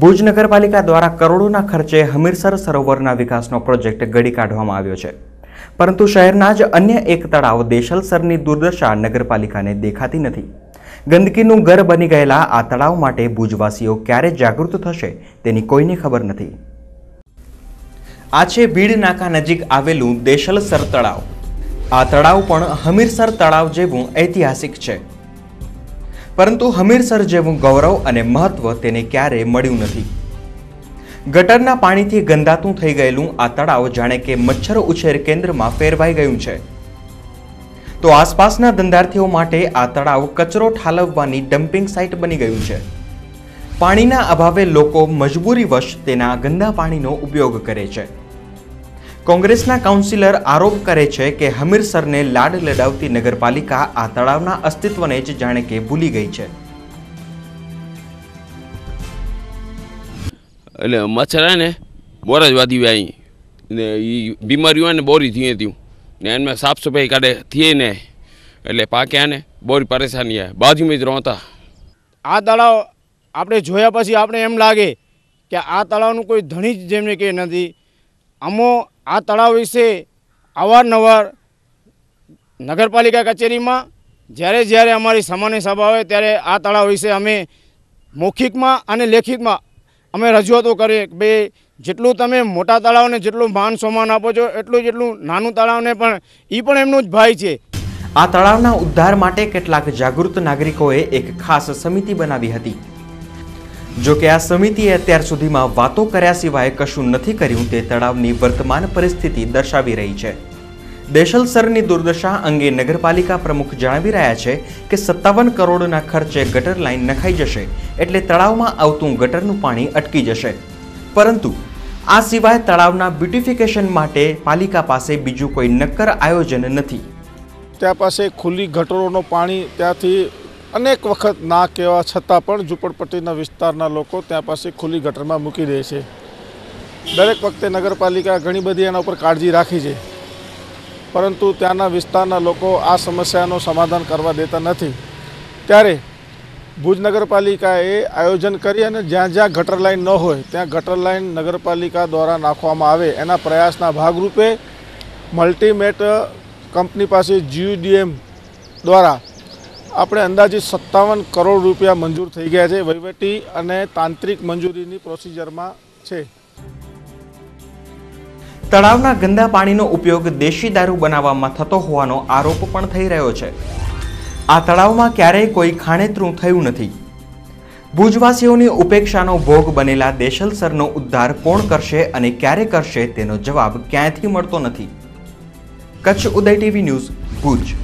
ભુજ નગરપાલિકા દ્વારા કરોડોના ખર્ચે હમીરસર સરોવરના વિકાસનો પ્રોજેક્ટ ઘડી કાઢવામાં આવ્યો છે, પરંતુ શહેરના જ અન્ય એક તળાવ દેશલસરની દુર્દશા નગરપાલિકાને દેખાતી નથી। ગંદકીનું ઘર બની ગયેલા આ તળાવ માટે ભુજવાસીઓ ક્યારે જાગૃત થશે તેની કોઈને ખબર નથી। આ છે ભીડ નાકા નજીક આવેલું દેશલસર તળાવ। આ તળાવ પણ હમીરસર તળાવ જેવું ઐતિહાસિક છે, પરંતુ હમીરસર જેવું ગૌરવ અને મહત્વ તેને ક્યારે મળ્યું નથી। ગટરના પાણીથી ગંદાતું થઈ ગયેલું આ તળાવ જાણે કે મચ્છર ઉછેર કેન્દ્રમાં ફેરવાઈ ગયું છે, તો આસપાસના ધંધાર્થીઓ માટે આ તળાવ કચરો ઠાલવવાની ડમ્પિંગ સાઇટ બની ગયું છે। પાણીના અભાવે લોકો મજબૂરીવશ તેના ગંદા પાણીનો ઉપયોગ કરે છે। કોંગ્રેસના કાઉન્સિલર આરોપ કરે છે કે હમીરસરને લાડ લડાવતી નગરપાલિકા આ તળાવના અસ્તિત્વને જ જાણે કે ભૂલી ગઈ છે। એટલે મચ્છર ને બોર જ વધી આવી ને એ બીમારીઓ ને બોરી થઈ હતી ને એમાં સાફ સફાઈ કાઢે થઈએ ને એટલે પાક્યા ને બોરી પરેશાની આવે બાજુમાં જ રહેતા। આ તળાવ આપણે જોયા પછી આપણે એમ લાગે કે આ તળાવનું કોઈ ધણી જ જેમને કે નથી। અમો આ તળાવ વિશે અવારનવાર નગરપાલિકા કચેરીમાં જ્યારે અમારી સામાન્ય સભા હોય ત્યારે આ તળાવ વિશે અમે મૌખિકમાં અને લેખિતમાં અમે રજૂઆતો કરીએ કે ભાઈ જેટલું તમે મોટા તળાવને જેટલું માન સન્માન આપો છો જેટલું નાનું તળાવને પણ એ પણ એમનું જ ભાઈ છે। આ તળાવના ઉદ્ધાર માટે કેટલાક જાગૃત નાગરિકોએ એક ખાસ સમિતિ બનાવી હતી। જો કે આ સમિતિએ અત્યાર સુધીમાં વાતો કર્યા સિવાય કશું નથી કર્યું તે તળાવની વર્તમાન પરિસ્થિતિ દર્શાવી રહી છે। દેશલસરની દુર્દશા અંગે નગરપાલિકા પ્રમુખ જણાવી રહ્યા છે કે 57 કરોડના ખર્ચે ગટર લાઇન નખાઈ જશે એટલે તળાવમાં આવતું ગટરનું પાણી અટકી જશે, પરંતુ આ સિવાય તળાવના બ્યુટિફિકેશન માટે પાલિકા પાસે બીજું કોઈ નક્કર આયોજન નથી। ત્યાં પાસે ખુલ્લી ગટરોનો પાણી ત્યાંથી અનેક વખત ના કહેવા છતાં પણ ઝૂંપડપટ્ટીના વિસ્તારના લોકો ત્યાં પાસે ખુલ્લી ગટરમાં મૂકી દે છે। દરેક વખતે નગરપાલિકા ઘણી બધી એના ઉપર કાળજી રાખી છે, પરંતુ ત્યાંના વિસ્તારના લોકો આ સમસ્યાનું સમાધાન કરવા દેતા નથી। ત્યારે ભુજ નગરપાલિકાએ આયોજન કરી અને જ્યાં જ્યાં ગટર લાઇન ન હોય ત્યાં ગટર લાઇન નગરપાલિકા દ્વારા નાખવામાં આવે એના પ્રયાસના ભાગરૂપે મલ્ટીમેટ કંપની પાસે GUDM દ્વારા આપણે અંદાજિત 57 કરોડ રૂપિયા મંજૂર થઈ ગયા છે। વહીવટી અને તાંત્રિક મંજૂરીની પ્રોસિજરમાં છે। તળાવના ગંદા પાણીનો ઉપયોગ દેશી દારૂ બનાવવામાં થતો હોવાનો આરોપ પણ થઈ રહ્યો છે। આ તળાવમાં ક્યારેય કોઈ ખાણેતરું થયું નથી। ભુજવાસીઓની ઉપેક્ષાનો ભોગ બનેલા દેશલસરનો ઉદ્ધાર કોણ કરશે અને ક્યારે કરશે તેનો જવાબ ક્યાંયથી મળતો નથી। કચ્છ ઉદય TV ન્યૂઝ, ભુજ।